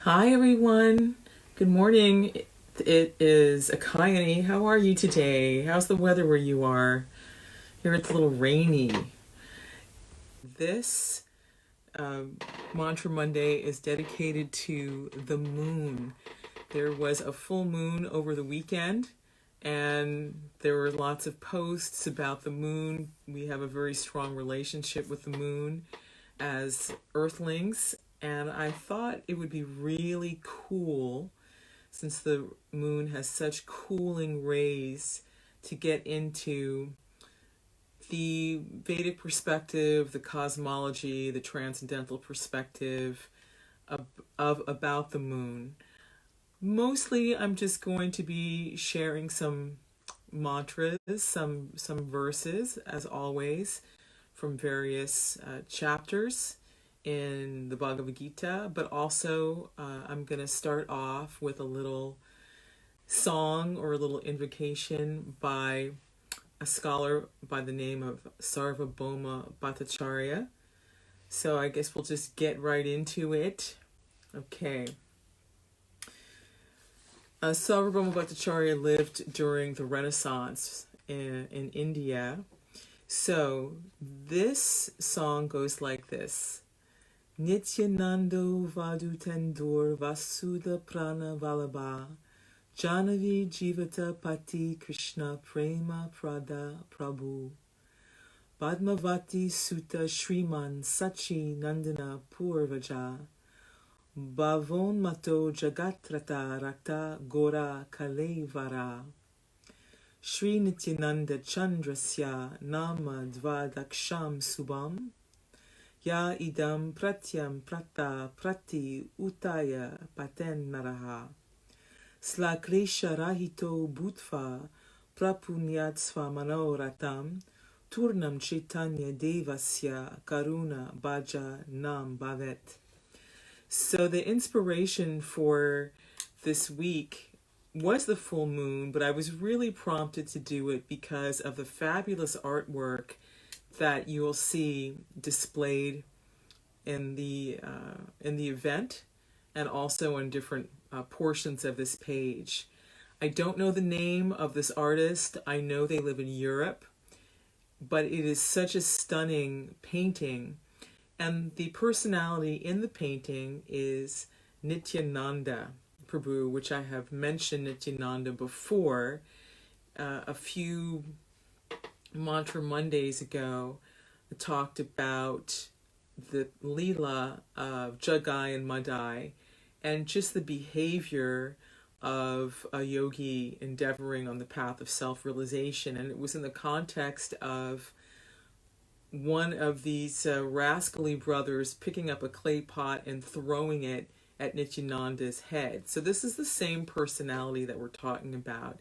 Hi everyone. Good morning. It is Ekayani. How are you today? How's the weather where you are? Here it's a little rainy. This Mantra Monday is dedicated to the moon. There was a full moon over the weekend, and there were lots of posts about the moon. We have a very strong relationship with the moon as earthlings, and I thought it would be really cool, since the moon has such cooling rays, to get into the Vedic perspective, the cosmology, the transcendental perspective of about the moon. Mostly I'm just going to be sharing some mantras, some verses, as always, from various chapters in the Bhagavad Gita, but also I'm going to start off with a little song or a little invocation by a scholar by the name of Sarvabhauma Bhattacharya. So I guess we'll just get right into it. Okay. Sarvabhauma Bhattacharya lived during the Renaissance in India. So this song goes like this. Nityanando Vadutendur Vasuda Prana Valabha Janavi Jivata Pati Krishna Prema Prada Prabhu Padmavati Sutta Shriman Sachi Nandana Purvaja Bhavon Mato Jagatrata Rakta Gora Kalevara Shri Nityananda Chandrasya Nama Dvadaksham Subham Ya idam pratyam prata prati utaya paten naraha. Slakresha rahito bhutva prapunyatsva manoratam turnam chaitanya devasya karuna bhaja nam bhavet. So the inspiration for this week was the full moon, but I was really prompted to do it because of the fabulous artwork that you will see displayed in the event, and also in different portions of this page. I don't know the name of this artist. I know they live in Europe, but it is such a stunning painting, and the personality in the painting is Nityananda Prabhu, which I have mentioned Nityananda before a few Mantra Mondays ago. I talked about the Leela of Jagai and Madai, and just the behavior of a yogi endeavoring on the path of self-realization. And it was in the context of one of these rascally brothers picking up a clay pot and throwing it at Nityananda's head. So this is the same personality that we're talking about.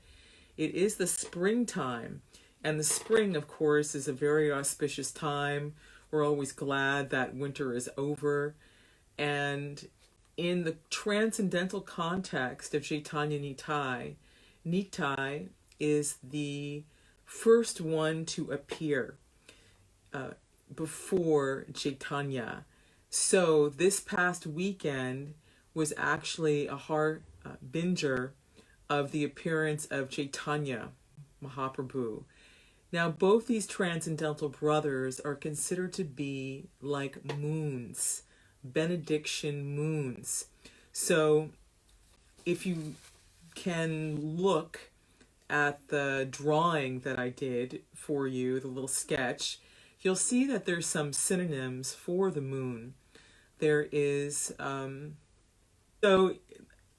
It is the springtime. And the spring, of course, is a very auspicious time. We're always glad that winter is over. And in the transcendental context of Chaitanya Nitai, Nitai is the first one to appear before Chaitanya. So this past weekend was actually a harbinger of the appearance of Chaitanya Mahaprabhu. Now, both these transcendental brothers are considered to be like moons, benediction moons. So if you can look at the drawing that I did for you, the little sketch, you'll see that there's some synonyms for the moon. There is, so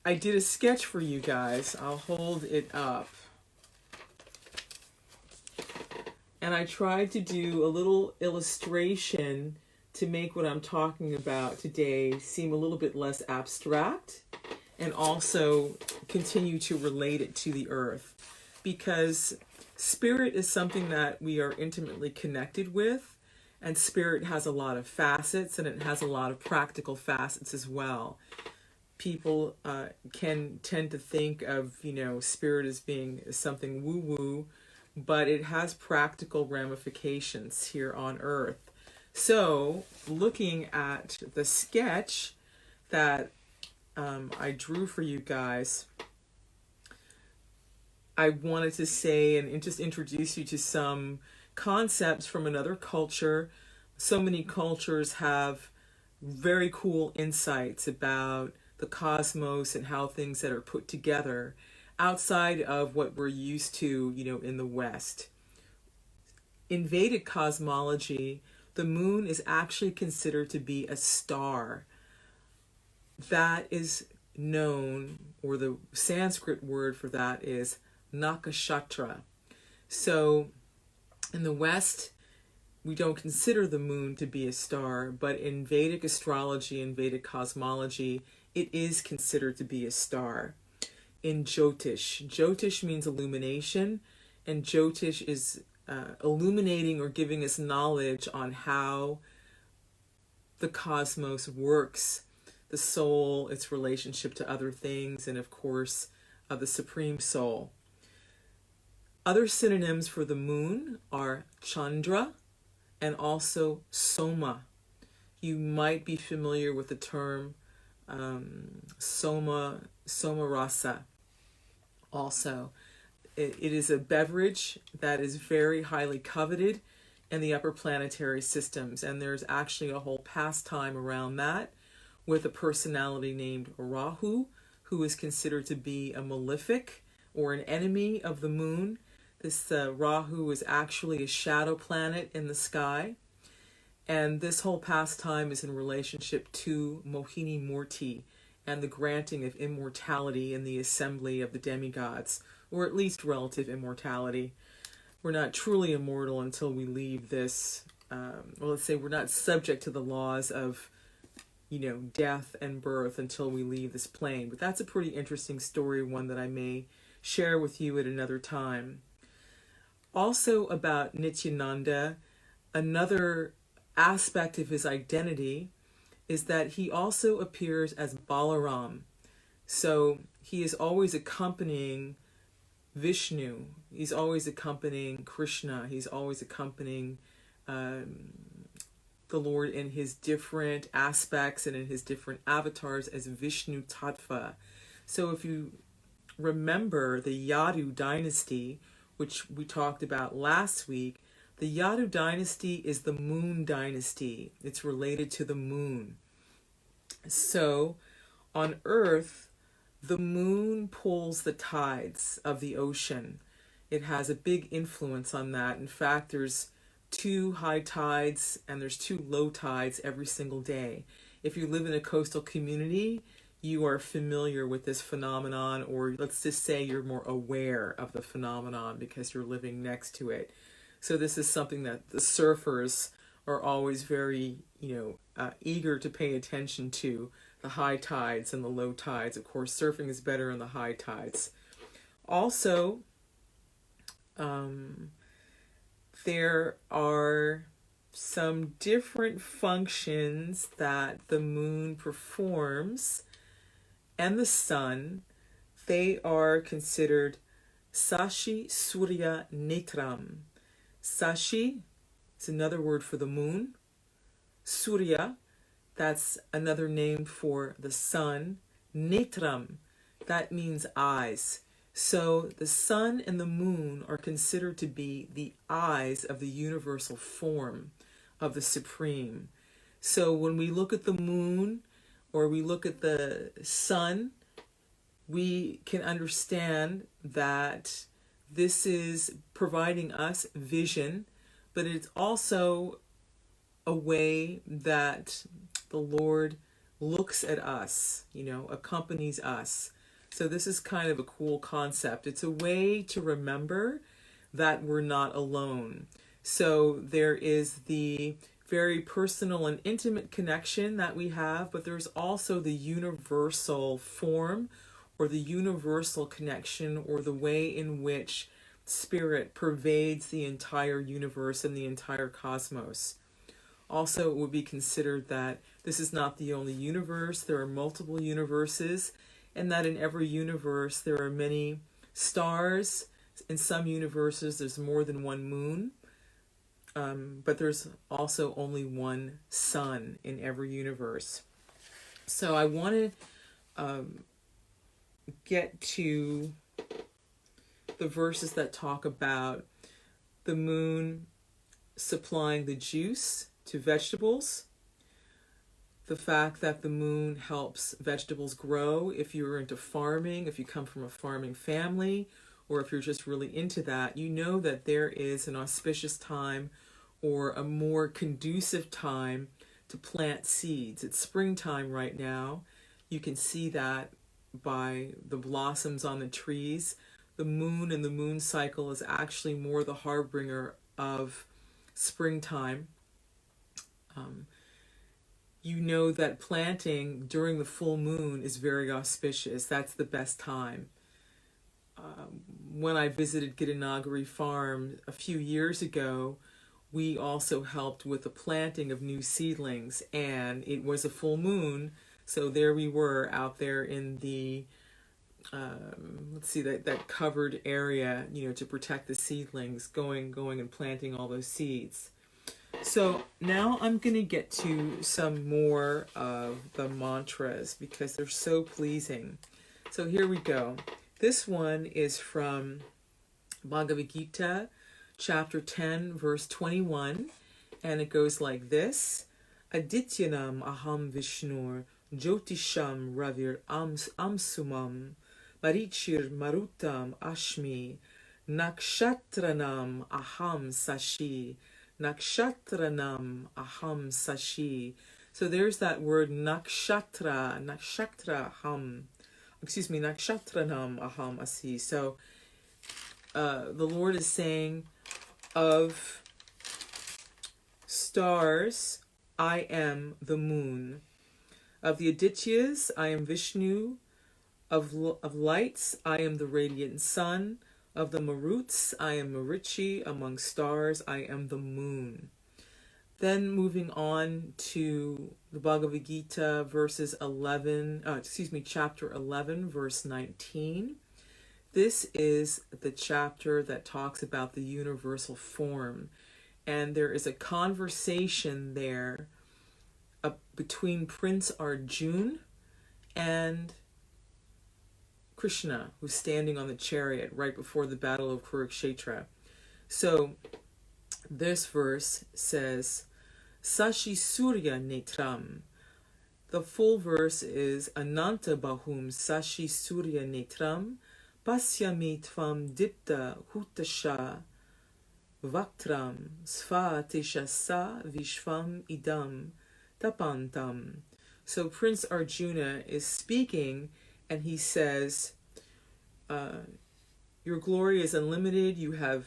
I did a sketch for you guys. I'll hold it up. And I tried to do a little illustration to make what I'm talking about today seem a little bit less abstract, and also continue to relate it to the earth. Because spirit is something that we are intimately connected with, and spirit has a lot of facets, and it has a lot of practical facets as well. People can tend to think of, spirit as being something woo-woo, but it has practical ramifications here on earth. So looking at the sketch that I drew for you guys, I wanted to say and just introduce you to some concepts from another culture. So many cultures have very cool insights about the cosmos and how things that are put together outside of what we're used to, in the West. In Vedic cosmology, the moon is actually considered to be a star. That is known, or the Sanskrit word for that is nakashatra. So in the West, we don't consider the moon to be a star, but in Vedic astrology and Vedic cosmology, it is considered to be a star. In Jyotish means illumination, and Jyotish is illuminating or giving us knowledge on how the cosmos works, the soul, its relationship to other things, and of course, the Supreme Soul. Other synonyms for the moon are Chandra and also Soma. You might be familiar with the term Soma Rasa also. It is a beverage that is very highly coveted in the upper planetary systems, and there's actually a whole pastime around that with a personality named Rahu, who is considered to be a malefic or an enemy of the moon. This Rahu is actually a shadow planet in the sky, and this whole pastime is in relationship to Mohini Murti and the granting of immortality in the assembly of the demigods, or at least relative immortality. We're not truly immortal until we leave this, let's say we're not subject to the laws of, death and birth until we leave this plane. But that's a pretty interesting story, one that I may share with you at another time. Also about Nityananda, another aspect of his identity is that he also appears as Balaram. So he is always accompanying Vishnu. He's always accompanying Krishna. He's always accompanying the Lord in his different aspects and in his different avatars as Vishnu Tattva. So if you remember the Yadu dynasty, which we talked about last week, the Yadu dynasty is the moon dynasty. It's related to the moon. So on Earth, the moon pulls the tides of the ocean. It has a big influence on that. In fact, there's 2 high tides and there's 2 low tides every single day. If you live in a coastal community, you are familiar with this phenomenon, or let's just say you're more aware of the phenomenon because you're living next to it. So this is something that the surfers are always very, eager to pay attention to, the high tides and the low tides. Of course, surfing is better in the high tides. Also, there are some different functions that the moon performs and the sun. They are considered Sashi Surya Netram. Sashi is another word for the moon. Surya, that's another name for the sun. Netram, that means eyes. So the sun and the moon are considered to be the eyes of the universal form of the Supreme. So when we look at the moon or we look at the sun, we can understand that this is providing us vision, but it's also a way that the Lord looks at us, accompanies us. So this is kind of a cool concept. It's a way to remember that we're not alone. So there is the very personal and intimate connection that we have, but there's also the universal form or the universal connection or the way in which spirit pervades the entire universe and the entire cosmos. Also, it would be considered that this is not the only universe. There are multiple universes, and that in every universe there are many stars. In some universes there's more than one moon, but there's also only one sun in every universe. So I want to get to the verses that talk about the moon supplying the juice to vegetables, the fact that the moon helps vegetables grow if you're into farming, if you come from a farming family, or if you're just really into that, you know that there is an auspicious time or a more conducive time to plant seeds. It's springtime right now. You can see that by the blossoms on the trees. The moon and the moon cycle is actually more the harbinger of springtime. You know that planting during the full moon is very auspicious. That's the best time. When I visited Gitanagari Farm a few years ago, we also helped with the planting of new seedlings, and it was a full moon, so there we were out there in the that covered area, to protect the seedlings, going and planting all those seeds. So now I'm going to get to some more of the mantras because they're so pleasing. So here we go. This one is from Bhagavad Gita, chapter 10, verse 21, and it goes like this. Adityanam aham Vishnur Jyotisham ravir amsumam Marichir marutam ashmi Nakshatranam aham sashi Nakshatranam aham sashi. So there's that word nakshatra nakshatranam aham asi. So the Lord is saying, of stars, I am the moon. Of the Adityas, I am Vishnu. Of lights, I am the radiant sun. Of the Maruts, I am Marichi. Among stars, I am the moon. Then moving on to the Bhagavad Gita, chapter 11, verse 19. This is the chapter that talks about the universal form. And there is a conversation there between Prince Arjuna and Krishna, who's standing on the chariot right before the battle of Kurukshetra. So this verse says, Sashi Surya Netram. The full verse is Ananta Bahum Sashi Surya Netram Pasyami Tvam Dipta Hutasha Vaktram Sva Teshasa Vishvam Idam Tapantam. So Prince Arjuna is speaking, and he says, your glory is unlimited, you have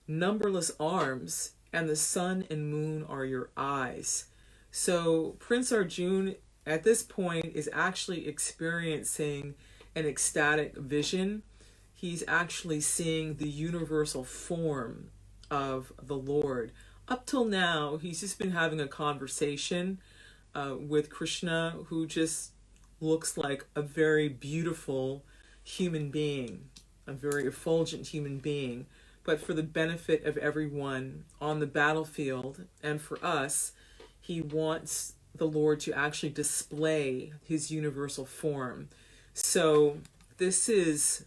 numberless arms, and the sun and moon are your eyes. So Prince Arjuna at this point is actually experiencing an ecstatic vision. He's actually seeing the universal form of the Lord. Up till now, he's just been having a conversation with Krishna, who just looks like a very beautiful human being, a very effulgent human being. But for the benefit of everyone on the battlefield and for us, he wants the Lord to actually display his universal form. So this is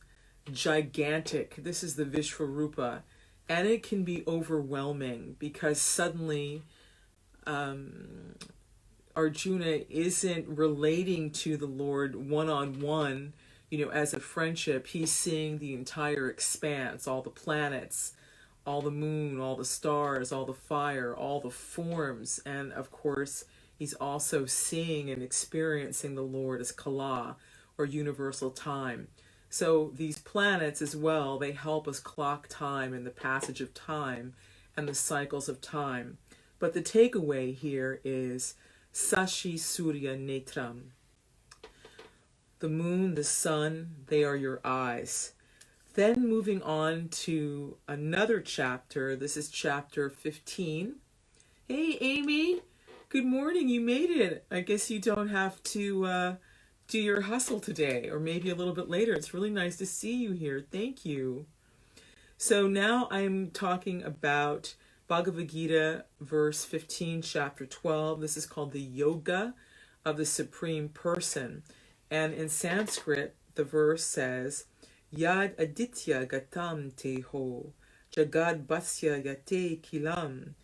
gigantic. This is the Vishwarupa. And it can be overwhelming because suddenly Arjuna isn't relating to the Lord one-on-one, as a friendship. He's seeing the entire expanse, all the planets, all the moon, all the stars, all the fire, all the forms. And of course, he's also seeing and experiencing the Lord as Kala, or universal time. So these planets as well, they help us clock time and the passage of time and the cycles of time. But the takeaway here is Sashi Surya Netram. The moon, the sun, they are your eyes. Then moving on to another chapter. This is chapter 15. Hey, Amy. Good morning. You made it. I guess you don't have to do your hustle today, or maybe a little bit later. It's really nice to see you here. Thank you. So now I'm talking about Bhagavad Gita, verse 15, chapter 12. This is called the Yoga of the Supreme Person. And in Sanskrit, the verse says, Yad aditya gatam te ho, jagad basya yate kilam,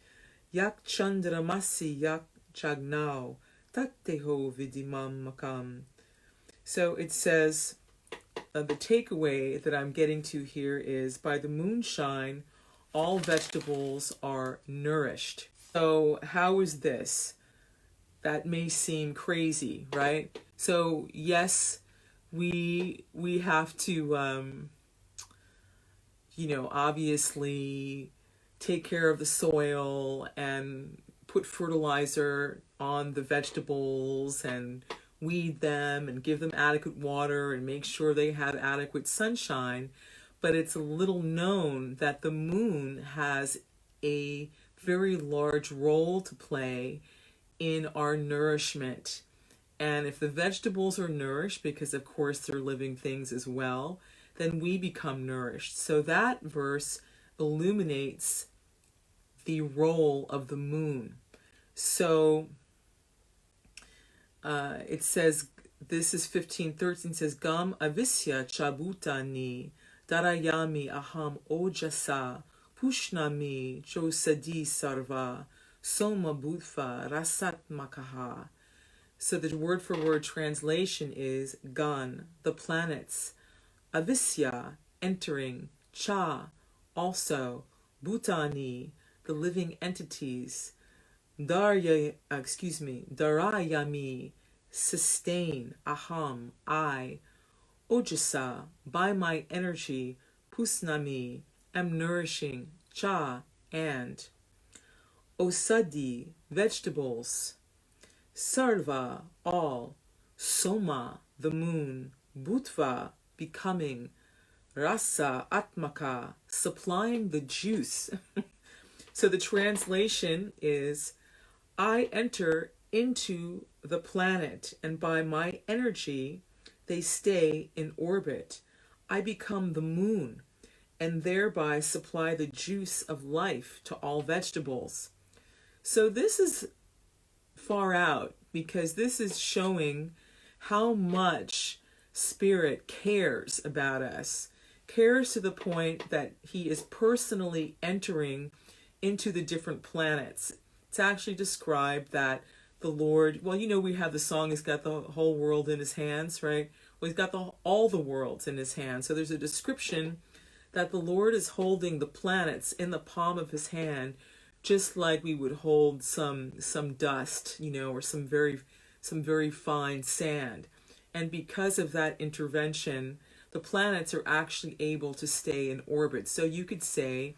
yak chandramasi yak chagnau, tat te ho vidimam makam. So it says, the takeaway that I'm getting to here is, by the moonshine, all vegetables are nourished. So how is this? That may seem crazy, right? So yes, we have to, obviously take care of the soil and put fertilizer on the vegetables and weed them and give them adequate water and make sure they have adequate sunshine. But it's a little known that the moon has a very large role to play in our nourishment. And if the vegetables are nourished, because of course they're living things as well, then we become nourished. So that verse illuminates the role of the moon. So it says, this is 15:13, says, Gam avisya chabutani darayami aham ojasa pushnami josadi sarva soma bhutva rasat makaha. So the word for word translation is Gan, the planets, avisya, entering, cha, also, bhutani, the living entities, darayami, sustain, aham, I, ojasa, by my energy, pusnami, am nourishing, cha, and, osadi, vegetables, sarva, all, soma, the moon, bhutva, becoming, rasa, atmaka, supplying the juice. So the translation is, I enter into the planet, and by my energy, they stay in orbit. I become the moon, and thereby supply the juice of life to all vegetables. So this is far out, because this is showing how much Spirit cares about us, cares to the point that he is personally entering into the different planets. It's actually described that the Lord, well, we have the song, he's got the whole world in his hands, right? Well, he's got all the worlds in his hands. So there's a description that the Lord is holding the planets in the palm of his hand, just like we would hold some dust, or some very fine sand. And because of that intervention, the planets are actually able to stay in orbit. So you could say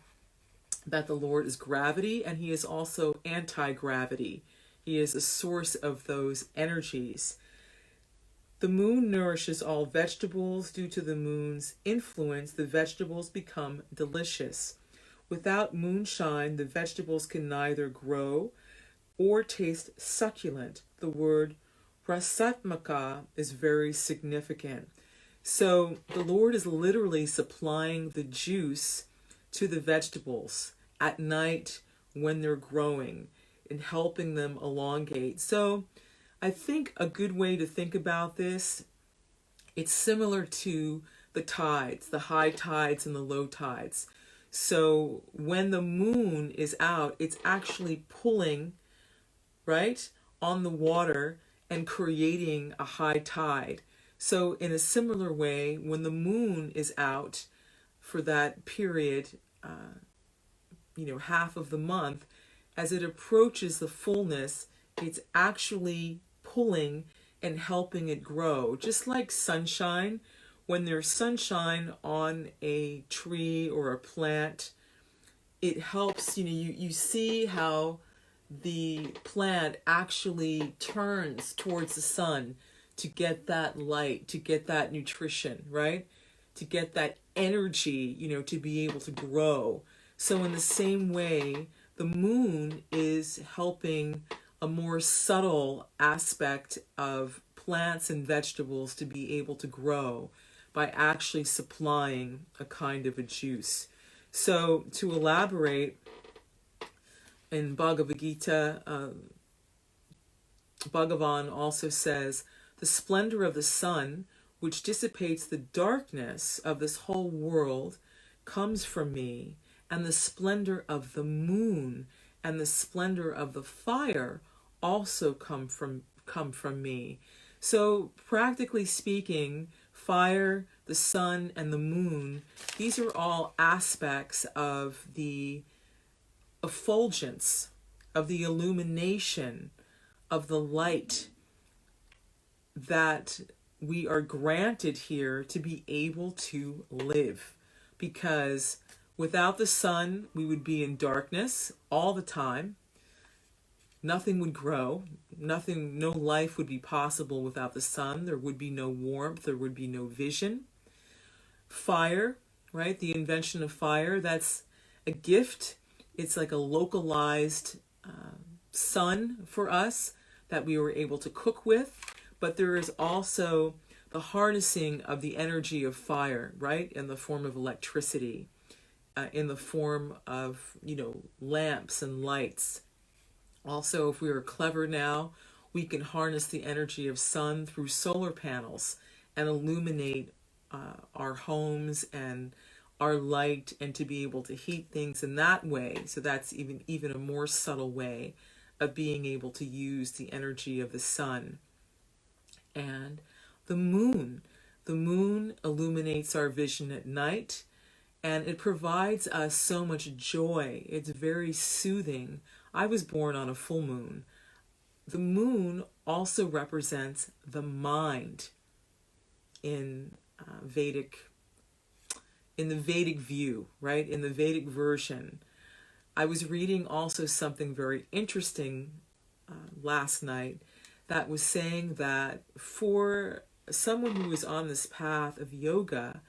that the Lord is gravity, and he is also anti-gravity. He is a source of those energies. The moon nourishes all vegetables. Due to the moon's influence, the vegetables become delicious. Without moonshine, the vegetables can neither grow or taste succulent. The word rasatmaka is very significant. So the Lord is literally supplying the juice to the vegetables at night when they're growing and helping them elongate. So I think a good way to think about this, it's similar to the tides, the high tides and the low tides. So when the moon is out, it's actually pulling, right, on the water and creating a high tide. So in a similar way, when the moon is out for that period, half of the month, as it approaches the fullness, it's actually pulling and helping it grow. Just like sunshine, when there's sunshine on a tree or a plant, it helps, you see how the plant actually turns towards the sun to get that light, to get that nutrition, right? To get that energy, to be able to grow. So in the same way, the moon is helping a more subtle aspect of plants and vegetables to be able to grow by actually supplying a kind of a juice. So to elaborate, in Bhagavad Gita, Bhagavan also says, The splendor of the sun, which dissipates the darkness of this whole world, comes from me, and the splendor of the moon and the splendor of the fire also come from me. So practically speaking, fire, the sun, and the moon, these are all aspects of the effulgence, of the illumination, of the light that we are granted here to be able to live. Because without the sun, we would be in darkness all the time. Nothing would grow. No life would be possible without the sun. There would be no warmth. There would be no vision. Fire, right? The invention of fire, that's a gift. It's like a localized sun for us that we were able to cook with. But there is also the harnessing of the energy of fire, right? In the form of electricity, in the form of, lamps and lights. Also, if we are clever now, we can harness the energy of sun through solar panels and illuminate our homes and our light, and to be able to heat things in that way. So that's even a more subtle way of being able to use the energy of the sun. And the moon illuminates our vision at night, and it provides us so much joy. It's very soothing. I was born on a full moon. The moon also represents the mind in the Vedic view, right? In the Vedic version. I was reading also something very interesting last night that was saying that for someone who is on this path of yoga,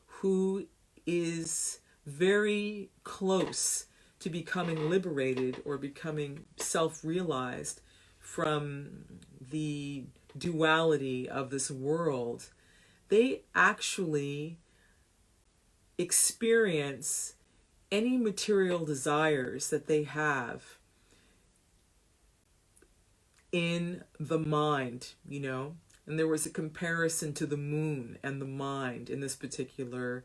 who is very close to becoming liberated or becoming self-realized from the duality of this world, they actually experience any material desires that they have in the mind, and there was a comparison to the moon and the mind in this particular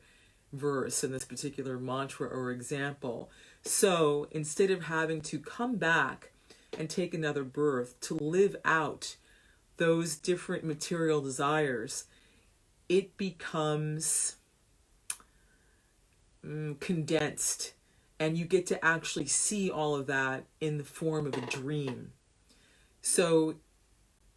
verse, in this particular mantra or example. So instead of having to come back and take another birth to live out those different material desires, it becomes condensed, and you get to actually see all of that in the form of a dream. So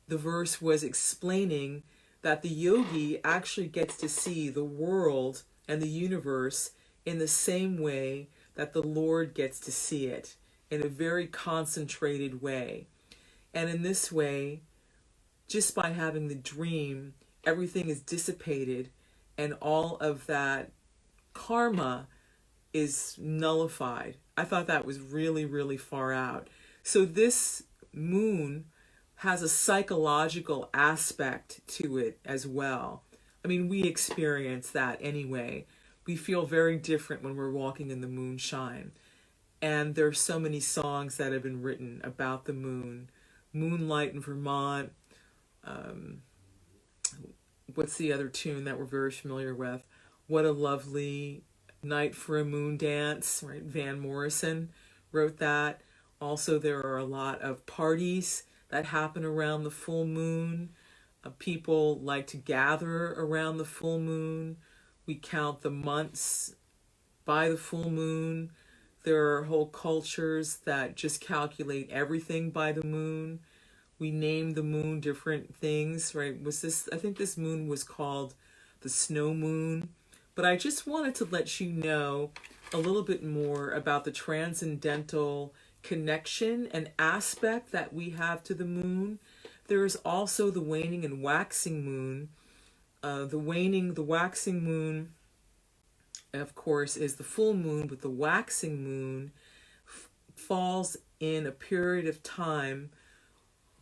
the verse was explaining that the yogi actually gets to see the world and the universe in the same way that the Lord gets to see it, in a very concentrated way. And in this way, just by having the dream, everything is dissipated, and all of that karma is nullified. I thought that was really, really far out. So this moon has a psychological aspect to it as well. I mean, we experience that anyway. We feel very different when we're walking in the moonshine. And there's so many songs that have been written about the moon. Moonlight in Vermont. What's the other tune that we're very familiar with? What a Lovely Night for a Moon Dance, right? Van Morrison wrote that. Also, there are a lot of parties that happen around the full moon. People like to gather around the full moon. We count the months by the full moon. There are whole cultures that just calculate everything by the moon. We name the moon different things, right? I think this moon was called the snow moon. But I just wanted to let you know a little bit more about the transcendental connection and aspect that we have to the moon. There is also the waning and waxing moon. The waxing moon, of course, is the full moon, but the waxing moon falls in a period of time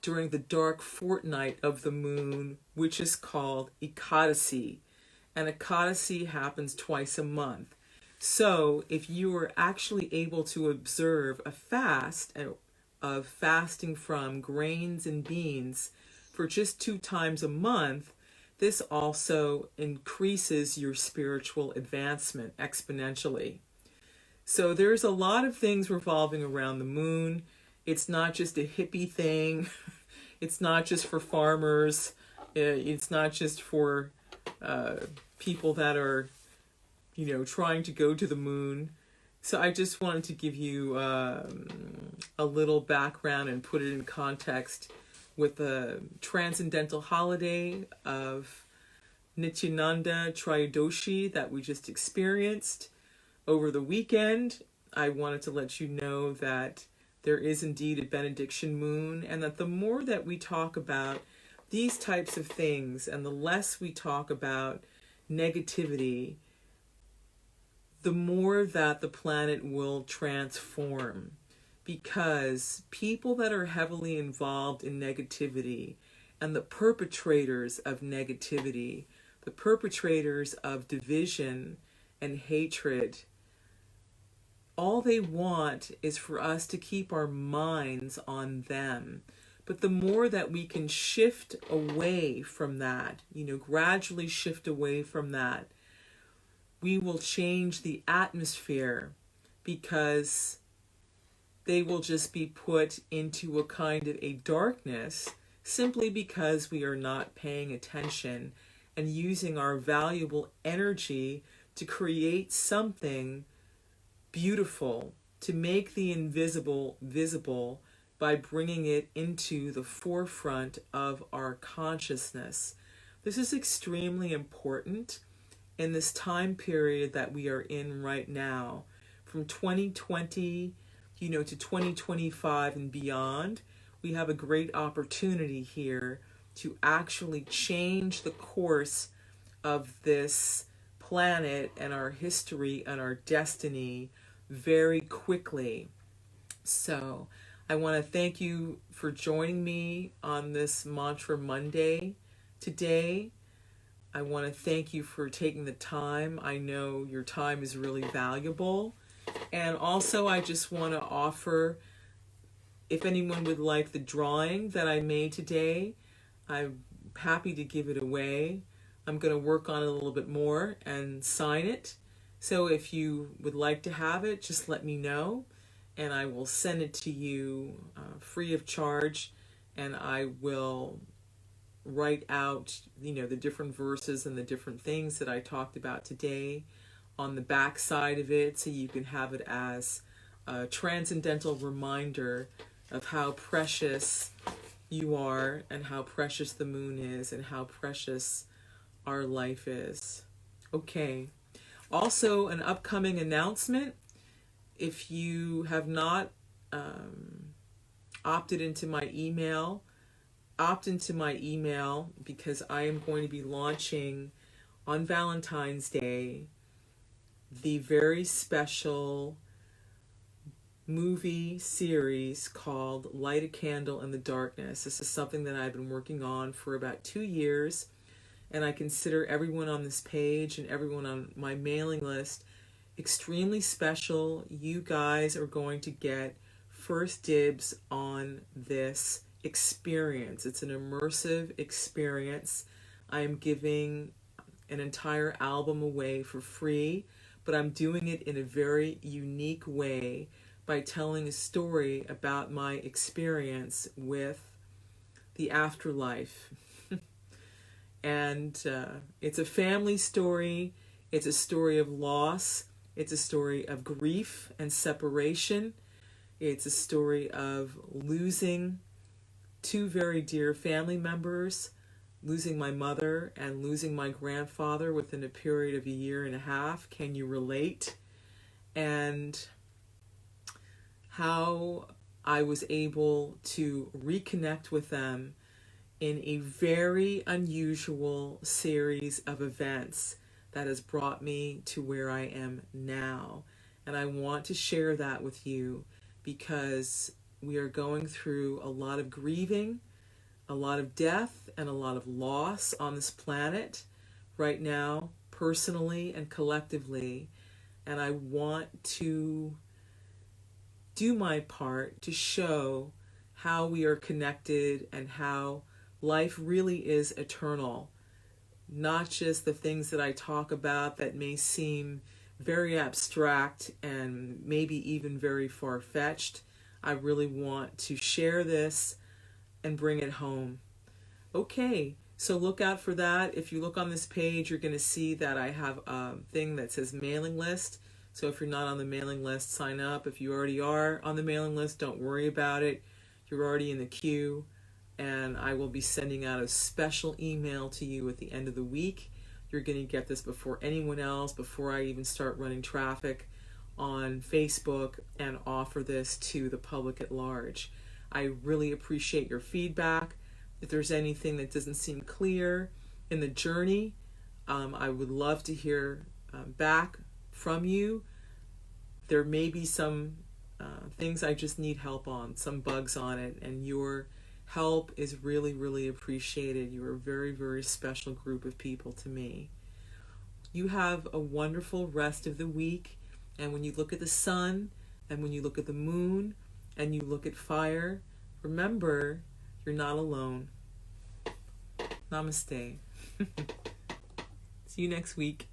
during the dark fortnight of the moon, which is called Ekayani. And Ekayani happens twice a month. So if you are actually able to observe a fast of fasting from grains and beans for just 2 times a month, this also increases your spiritual advancement exponentially. So there's a lot of things revolving around the moon. It's not just a hippie thing. It's not just for farmers. It's not just for people that are, trying to go to the moon. So I just wanted to give you a little background and put it in context with the Transcendental holiday of Nityananada Trayodashi that we just experienced over the weekend. I wanted to let you know that there is indeed a benediction moon, and that the more that we talk about these types of things and the less we talk about negativity, the more that the planet will transform. Because people that are heavily involved in negativity and the perpetrators of negativity, the perpetrators of division and hatred, all they want is for us to keep our minds on them. But the more that we can shift away from that, gradually shift away from that, we will change the atmosphere, because they will just be put into a kind of a darkness simply because we are not paying attention and using our valuable energy to create something beautiful, to make the invisible visible by bringing it into the forefront of our consciousness. This is extremely important in this time period that we are in right now, from 2020 to 2025 and beyond. We have a great opportunity here to actually change the course of this planet and our history and our destiny very quickly. So I want to thank you for joining me on this Mantra Monday today. I want to thank you for taking the time. I know your time is really valuable. And also, I just want to offer, if anyone would like the drawing that I made today, I'm happy to give it away. I'm going to work on it a little bit more and sign it. So if you would like to have it, just let me know, and I will send it to you free of charge, and I will write out, the different verses and the different things that I talked about today on the back side of it, so you can have it as a transcendental reminder of how precious you are and how precious the moon is and how precious our life is. Okay. Also, an upcoming announcement. If you have not opted into my email, opt into my email, because I am going to be launching on Valentine's Day the very special movie series called Light a Candle in the Darkness. This is something that I've been working on for about 2 years, and I consider everyone on this page and everyone on my mailing list extremely special. You guys are going to get first dibs on this experience. It's an immersive experience. I am giving an entire album away for free, but I'm doing it in a very unique way by telling a story about my experience with the afterlife. And it's a family story. It's a story of loss. It's a story of grief and separation. It's a story of losing 2 very dear family members, losing my mother and losing my grandfather within a period of 1.5 years. Can you relate? And how I was able to reconnect with them in a very unusual series of events that has brought me to where I am now. And I want to share that with you, because we are going through a lot of grieving, a lot of death, and a lot of loss on this planet right now, personally and collectively. And I want to do my part to show how we are connected and how life really is eternal. Not just the things that I talk about that may seem very abstract and maybe even very far-fetched. I really want to share this and bring it home. Okay, so look out for that. If you look on this page, you're going to see that I have a thing that says mailing list. So if you're not on the mailing list, sign up. If you already are on the mailing list, don't worry about it. You're already in the queue. And I will be sending out a special email to you at the end of the week. You're going to get this before anyone else, before I even start running traffic on Facebook and offer this to the public at large. I really appreciate your feedback. If there's anything that doesn't seem clear in the journey, I would love to hear back from you. There may be some things I just need help on, some bugs on it, and your help is really, really appreciated. You're a very, very special group of people to me. You have a wonderful rest of the week, and when you look at the sun, and when you look at the moon, and you look at fire, remember, you're not alone. Namaste. See you next week.